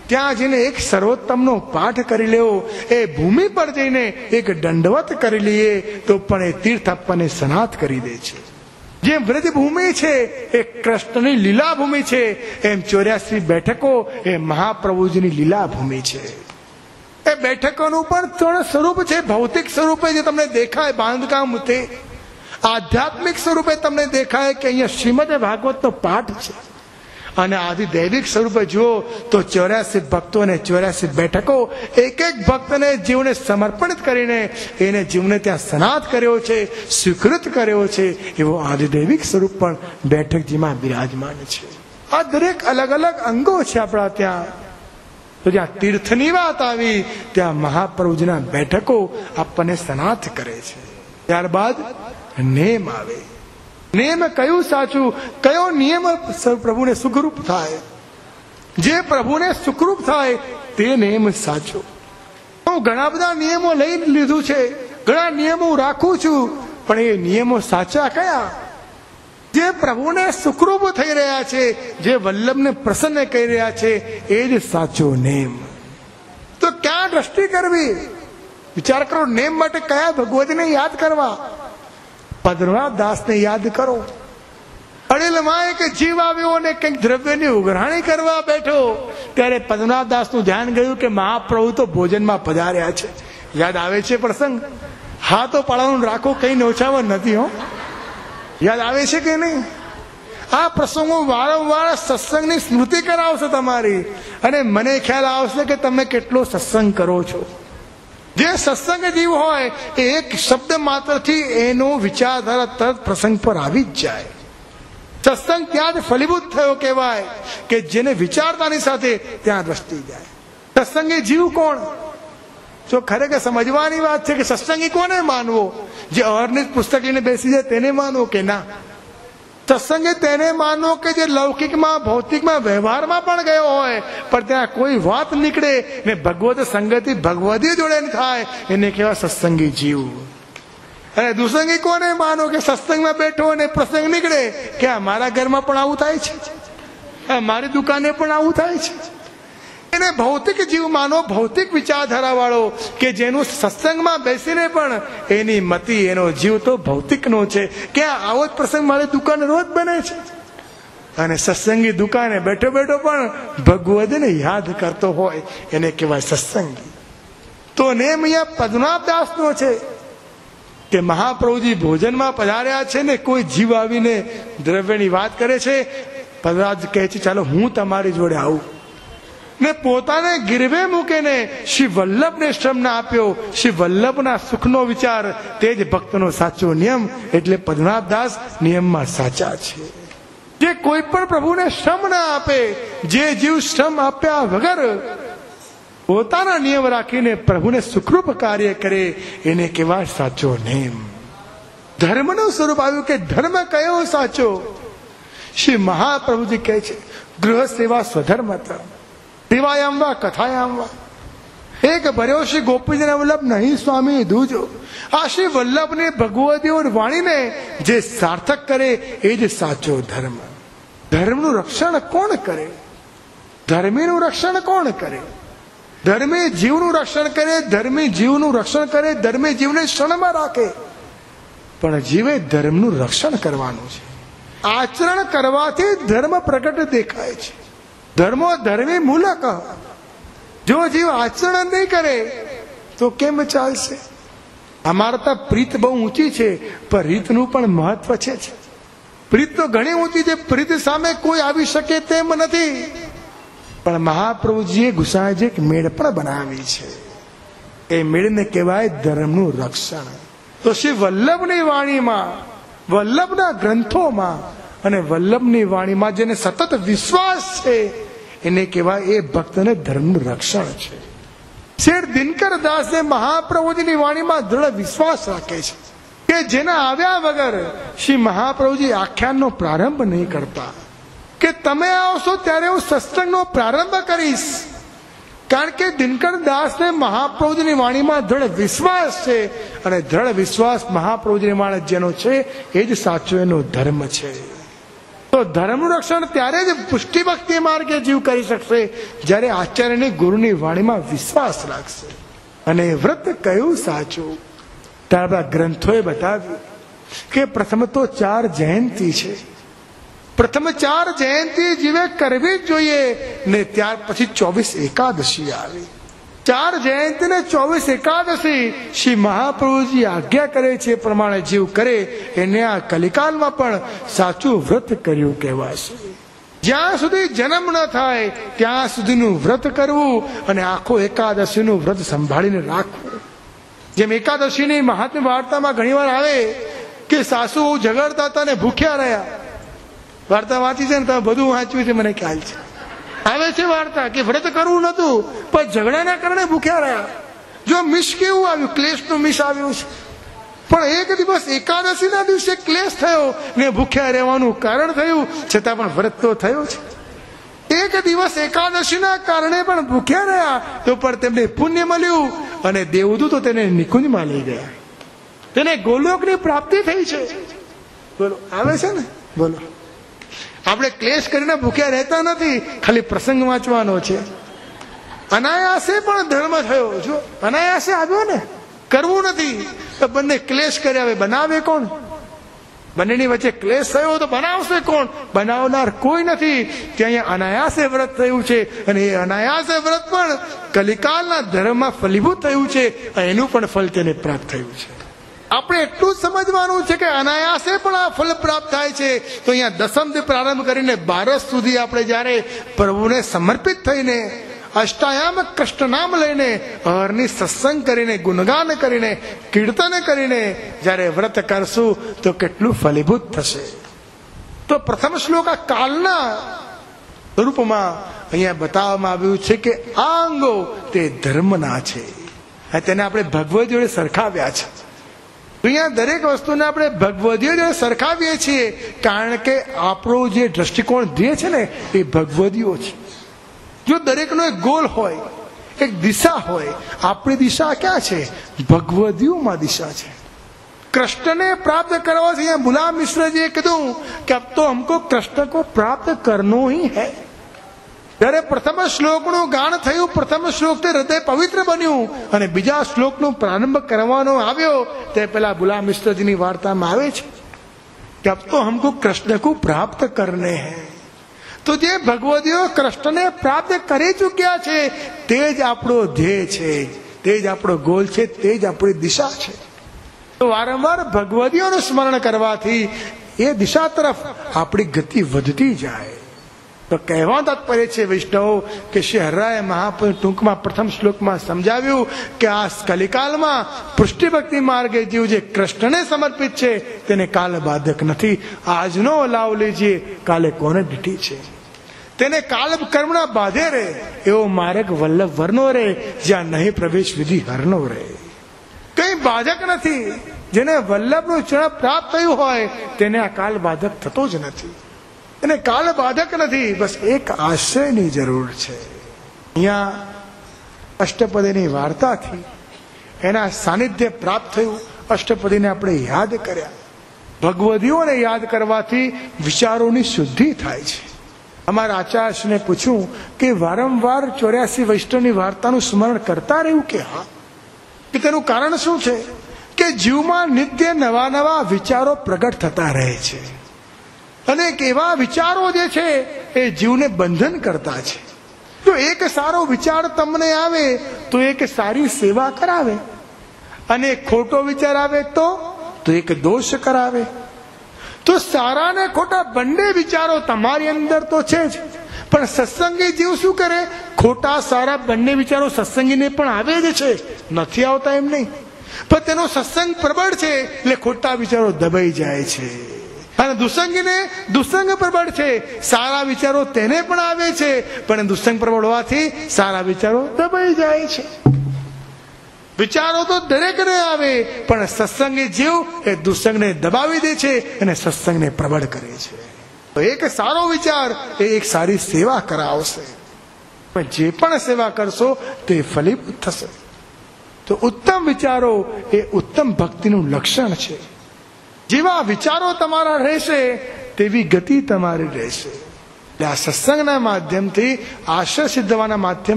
ત્યાં જઈને એક સર્વોત્તમનો પાઠ કરી લેવો, એ ભૂમિ પર જઈને એક દંડવત કરી લઈએ તો પણ એ તીર્થ આપણને સનાથ કરી દે છે. જેમ વ્રજ ભૂમિ છે એ કૃષ્ણની લીલા ભૂમિ છે, એમ 84 બેઠકો એ મહાપ્રભુજીની લીલા ભૂમિ છે. એ બેઠકોનું પણ 3 સ્વરૂપ છે. ભૌતિક સ્વરૂપે જે તમને દેખાય બાંધકામ છે, આધ્યાત્મિક સ્વરૂપે તમને દેખાય કે અહીંયા શ્રીમદ ભાગવતનો પાઠ છે, અને આદિદૈવિક સ્વરૂપે જુઓ તો 84 ભક્તો અને 84 બેઠકો, એક એક ભક્તને જીવને સમર્પણિત કરીને એને જીવને ત્યાં સનાથ કર્યો છે, સ્વીકૃત કર્યો છે. એવો આદિદૈવિક સ્વરૂપ પણ બેઠકજીમાં બિરાજમાન છે. આ દરેક અલગ અલગ અંગો છે આપણા ત્યાં. તો જ્યાં તીર્થની વાત આવી ત્યાં મહાપ્રભુજીના બેઠકો આપણને સનાથ કરે છે. ત્યારબાદ નેમ આવે. નેમ કયું સાચું, કયો નિયમ પ્રભુને સુખરૂપ થાય? જે પ્રભુને સુખરૂપ થાય તે નિયમ સાચો. હું ઘણા બધા નિયમો લઈ લીધું છે, ઘણા નિયમો રાખું છું, પણ એ નિયમો સાચા કયા? જે પ્રભુને સુખરૂપ થઈ રહ્યા છે, જે વલ્લભને પ્રસન્ન કરી રહ્યા છે, એ જ સાચો નેમ. તો ક્યાં દ્રષ્ટિ કરવી? વિચાર કરો. નેમ માટે કયા ભગવતીને યાદ કરવા? પદ્મનાભ દાસને યાદ કરો. અડિલમાં એક જીવ આવ્યો અને કંઈક દ્રવ્યની ઉઘરાણી કરવા બેઠો, ત્યારે પદ્મનાભ દાસનું ધ્યાન ગયું કે મહાપ્રભુ તો ભોજનમાં પધાર્યા છે. યાદ આવે છે પ્રસંગ? હા તો પાળવાનું રાખો, કઈ નોછાવર નથી. હો, યાદ આવે છે કે નહીં? આ પ્રસંગો વારંવાર સત્સંગની સ્મૃતિ કરાવશે તમારી, અને મને ખ્યાલ આવશે કે તમે કેટલો સત્સંગ કરો છો. જે સત્સંગ જીવ હોય એ એક શબ્દ માત્રથી એનો વિચારધારા તરત પ્રસંગ પર આવી જ જાય. સત્સંગ ત્યાં જ ફલીભૂત થયો કહેવાય કે જેને વિચારતાની સાથે ત્યાં દ્રષ્ટિ જાય. સત્સંગી જીવ કોણ? જો ખરેખર સમજવાની વાત છે કે સત્સંગી કોને માનવો? જે અહર્નિશ પુસ્તક લઈને બેસી જાય તેને માનવો કે ના? સત્સંગી તેને માનવો કે જે લૌકિકમાં ભૌતિકમાં વ્યવહારમાં પણ ગયો હોય, પણ ત્યાં કોઈ વાત નીકળે ને ભગવત સંગતિ ભગવતી જોડે થાય, એને કહેવાય સત્સંગી જીવ. અને દુસંગી કોને માનો કે સત્સંગમાં બેઠો અને પ્રસંગ નીકળે કે મારા ઘરમાં પણ આવું થાય છે, મારી દુકાને પણ આવું થાય છે. એને ભૌતિક જીવ માનો, ભૌતિક વિચારધારા વાળો, કે જેનું સત્સંગમાં બેસીને પણ એની મતિ, એનો જીવ તો ભૌતિકનો છે. કે આવો જ પ્રસંગ મારી દુકાને રોજ બને છે, અને સત્સંગી દુકાને બેઠો બેઠો પણ ભગવદને યાદ કરતો હોય, એને કહેવાય સત્સંગી. તો નેમ અહીંયા પદ્મનાભ દાસનો છે કે મહાપ્રભુજી ભોજનમાં પધાર્યા છે ને કોઈ જીવ આવીને દ્રવ્યની વાત કરે છે. પદ્મનાભ કહે છે ચાલો હું તમારી જોડે આવું, ને પોતાને ગીરવે મૂકીને શ્રી વલ્લભને શ્રમ આપ્યો. શ્રી વલ્લભના સુખનો વિચાર તે જ ભક્તનો સાચો નિયમ. એટલે પદ્મનાભ દાસ નિયમમાં સાચા છે. જે કોઈ પણ પ્રભુને શ્રમ ના આપે, જે જીવ શ્રમ આપ્યા વગર પોતાના નિયમ રાખીને પ્રભુને સુખરૂપ કાર્ય કરે, એને કહેવાય સાચો નિયમ. ધર્મનું સ્વરૂપ આવ્યું કે ધર્મ કયો સાચો? શ્રી મહાપ્રભુજી કહે છે ગૃહ સેવા સ્વધર્મતા સેવાયામ વા કથાયામ વા. એક ભર્યો શ્રી ગોપીજન વલ્લભ નહીં સ્વામી દૂજો. આ શ્રી વલ્લભને ભગવતીઓ વાણીને જે સાર્થક કરે એ જ સાચો ધર્મ. ધર્મનું રક્ષણ કોણ કરે? ધર્મીનું રક્ષણ કોણ કરે? ધર્મી જીવનું રક્ષણ કરે, ધર્મી જીવનું રક્ષણ કરે, ધર્મી જીવને શરણમાં રાખે. પણ જીવે ધર્મનું રક્ષણ કરવાનું છે. આચરણ કરવાથી ધર્મ પ્રગટ દેખાય છે. ધર્મો ધર્મી મૂલક. જો જીવ આચરણ નહીં કરે તો કેમ ચાલશે? અમારે તો પ્રીત બહુ ઊંચી છે, પણ રીતનું પણ મહત્વ છે. પ્રીત તો ઘણી ઊંચી છે, પ્રીત સામે કોઈ આવી શકે તેમ નથી. પણ મહાપ્રભુજીએ ગુસાઈજી એક મેળ પણ બનાવી છે. એ મેળને કહેવાય ધર્મનું રક્ષણ. તો શ્રી વલ્લભની વાણીમાં, વલ્લભના ગ્રંથોમાં અને વલ્લભની વાણીમાં જેને સતત વિશ્વાસ છે, એને કહેવાય એ ભક્તને ધર્મનું રક્ષણ છે. શેઠ દિનકર દાસને મહાપ્રભુજીની વાણીમાં દ્રઢ વિશ્વાસ રાખે છે કે જેના આવ્યા વગર શ્રી મહાપ્રભુજી આખ્યાનનો પ્રારંભ નહીં કરતા. કે તમે આવશો ત્યારે હું સત્સંગનો પ્રારંભ કરીશ. કારણ કે દિનકર દાસને મહાપ્રભુજીની વાણીમાં દ્રઢ વિશ્વાસ છે, અને દ્રઢ વિશ્વાસ મહાપ્રભુજીની વાણી જેનો છે એ જ સાચો એનો ધર્મ છે. તો ધર્મનું રક્ષણ ત્યારે જ પુષ્ટિ ભક્તિ માર્ગે જીવ કરી શકશે જ્યારે આચાર્યની ગુરુની વાણીમાં વિશ્વાસ રાખશે અને વ્રત કયું સાચું. ત્યારબાદ ગ્રંથોએ બતાવ્યું કે પ્રથમ તો 4 જયંતી છે. પ્રથમ 4 જયંતી જીવે કરવી જ જોઈએ ને ત્યાર પછી 24 એકાદશી આવી. 4 જયંતી ને 24 એકાદશી શ્રી મહાપ્રભુજી આજ્ઞા કરે છે એ પ્રમાણે જીવ કરે એને આ કલિકાલમાં પણ સાચું વ્રત કર્યું કહેવાશે. જ્યાં સુધી જન્મ ન થાય ત્યાં સુધીનું વ્રત કરવું અને આખો એકાદશીનું વ્રત સંભાળીને રાખવું. જેમ એકાદશીની મહાત્મ્ય વાર્તામાં ઘણીવાર આવે કે સાસુ ઝઘડતા હતા ને ભૂખ્યા રહ્યા. વાર્તા વાંચી છે ને તમે બધું વાંચ્યું છે, મને ખ્યાલ છે. આવે છે વાર્તા કે વ્રત કરવું નતું પણ ઝઘડાના કારણે ભૂખ્યા રહ્યા. જો મિસ કેવું આવ્યું, ક્લેશનું મિસ આવ્યું છે. પણ એક દિવસ એકાદશીના દિવસે ક્લેશ થયો ને ભૂખ્યા રહેવાનું કારણ થયું, છતાં પણ વ્રત તો થયો છે. એક દિવસ એકાદશીના કારણે પણ ભૂખ્યા રહ્યા તો પણ તેમને પુણ્ય મળ્યું અને દેવદૂતો તેને નિકુંજમાં લઈ ગયા. તેને ગોલોકની પ્રાપ્તિ થઈ છે. બોલો, આવે છે ને? બોલો, આપણે ક્લેશ કરીને ભૂખ્યા રહેતા નથી, ખાલી પ્રસંગ વાંચવાનો છે. અનાયાસે પણ ધર્મ થયો. જો અનાયાસે આવ્યો ને, કરવું નથી તો બંને ક્લેશ કર્યા. હવે બનાવે કોણ? બંનેની વચ્ચે ક્લેશ થયો તો બનાવશે કોણ? બનાવનાર કોઈ નથી. કે અહીંયા અનાયાસે વ્રત થયું છે અને એ અનાયાસે વ્રત પણ કલિકાલના ધર્મમાં ફલીભૂત થયું છે. એનું પણ ફળ તેને પ્રાપ્ત થયું છે. આપણે એટલું જ સમજવાનું છે કે અનાયાસે પણ આ ફળ પ્રાપ્ત થાય છે. તો અહીંયા દસમથી પ્રારંભ કરીને 12 સુધી આપણે જ્યારે પ્રભુને સમર્પિત થઈને અષ્ટાયામ કૃષ્ણનામ લઈને હરની સત્સંગ કરીને ગુણગાન કરીને કીર્તન કરીને જ્યારે વ્રત કરશું તો કેટલું ફલીભૂત થશે. તો પ્રથમ શ્લોક આ કાલના રૂપમાં અહીંયા બતાવવામાં આવ્યું છે કે આ અંગો તે ધર્મના છે. તેને આપણે ભગવદ જોડે સરખાવ્યા છે. અહીંયા દરેક વસ્તુને આપણે ભગવદીઓ જોડે સરખાવીએ છીએ કારણ કે આપણો જે દ્રષ્ટિકોણ ધ્યેય છે ને એ ભગવદીઓ છે. જો દરેકનો એક ગોલ હોય, એક દિશા હોય, આપણી દિશા ક્યાં છે? ભગવદીઓમાં દિશા છે. કૃષ્ણને પ્રાપ્ત કરવા છે. અહીંયા મુલા મિશ્રજીએ કીધું કે અબ તો હમકો કૃષ્ણ को प्राप्त करनो ही है. ત્યારે પ્રથમ શ્લોકનું ગાન થયું, પ્રથમ શ્લોકથી હૃદય પવિત્ર બન્યું અને બીજા શ્લોકનો પ્રારંભ કરવાનો આવ્યો તે પેલા બુલા મિશ્રજીની વાર્તામાં આવે છે કે અબ તો હમકો કૃષ્ણ को प्राप्त करने हैं. તો જે ભગવદીઓ કૃષ્ણને પ્રાપ્ત કરી ચૂક્યા છે તે જ આપણો ધ્યેય છે, તે જ આપણો ગોલ છે, તે જ આપણી દિશા છે. તો વારંવાર ભગવદીઓનું સ્મરણ કરવાથી એ દિશા તરફ આપણી ગતિ વધતી જાય. તો કહેવા તાત્પર્ય છે વૈષ્ણવો કે શ્રી હરરાય મહાપ્રભુ ટૂંકમાં પ્રથમ શ્લોકમાં સમજાવ્યું કે આ કલિકાલમાં પુષ્ટિ ભક્તિ માર્ગે જીવ જે કૃષ્ણને સમર્પિત છે તેને કાલ બાધક નથી. આજનો લાવ લેજે, કાલે કોને દીઠી છે. તેને કાલ કર્મના બાધે રહે એવો માર્ગ વલ્લભ વરનો રહે, જ્યાં નહીં પ્રવેશ વિધિ હરનો રહે. કઈ બાધક નથી. જેને વલ્લભનું ચરણ પ્રાપ્ત થયું હોય તેને આ કાલ બાધક થતો જ નથી. એને કાલ બાધક નથી. બસ એક આશ્રયની જરૂર છે. અહીંયા અષ્ટપદીની વાર્તાથી એના સાનિધ્ય પ્રાપ્ત થયું. અષ્ટપદીને આપણે યાદ કર્યા. ભગવદીઓને યાદ કરવાથી વિચારોની શુદ્ધિ થાય છે. અમારા આચાર્યને પૂછ્યું કે વારંવાર 84 વૈષ્ણવની વાર્તાનું સ્મરણ કરતા રહ્યું કે હા, કે તેનું કારણ શું છે? કે જીવમાં નિત્ય નવા નવા વિચારો પ્રગટ થતા રહે છે અને એવા વિચારો જે છે એ જીવને બંધન કરતા છે. જો એક સારો વિચાર તમને આવે તો એક સારી સેવા કરાવે અને ખોટો વિચાર આવે તો એક દોષ કરાવે. તો સારા ને ખોટા બંને વિચારો તમારી અંદર તો છે જ, પણ સત્સંગી જીવ શું કરે? ખોટા સારા બંને વિચારો સત્સંગીને પણ આવે જ છે, નથી આવતા એમ નહીં, પણ તેનો સત્સંગ પ્રબળ છે એટલે ખોટા વિચારો દબાઈ જાય છે. અને દુસંગીને દુસંગ પ્રબળ છે, સારા વિચારો તેને પણ આવે છે પણ દુસંગ પ્રબળ હોવાથી સારા વિચારો દબાઈ જાય છે. વિચારો તો દરેકને આવે પણ સત્સંગી જીવ એ દુસંગને દબાવી દે છે અને સત્સંગને પ્રબળ કરે છે. તો એક સારો વિચાર એ એક સારી સેવા કરાવશે. જે પણ સેવા કરશો તે ફલીભૂત થશે. તો ઉત્તમ વિચારો એ ઉત્તમ ભક્તિનું લક્ષણ છે. જેવા વિચારો તમારા રહેશે તેવી ગતિ તમારી રહેશે. એટલે આ સત્સંગના માધ્યમથી આશ્રય સિદ્ધવાના માધ્યમ